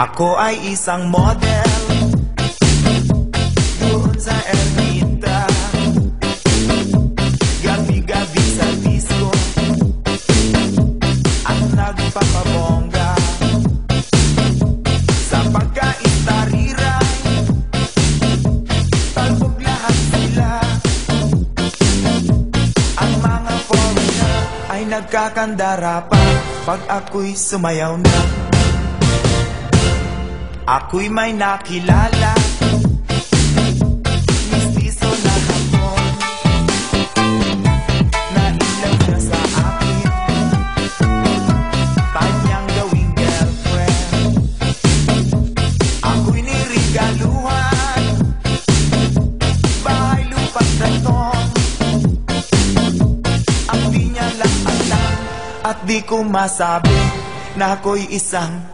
Ako ay isang model doon sa Ermita, gabi-gabi sa disco at nagpapabongga. Sa pagkaistariray, talbog lahat sila. Ang mga foreigner ay nagkakandara pa pag ako'y sumayaw na. Ako'y may nakilala, mistiso na hapon, nailaw siya sa akin, kanyang gawing girlfriend. Ako'y nirigaluhan, bahay lupa't beton. Ang di niya lang alam at di ko masabi na ako'y isang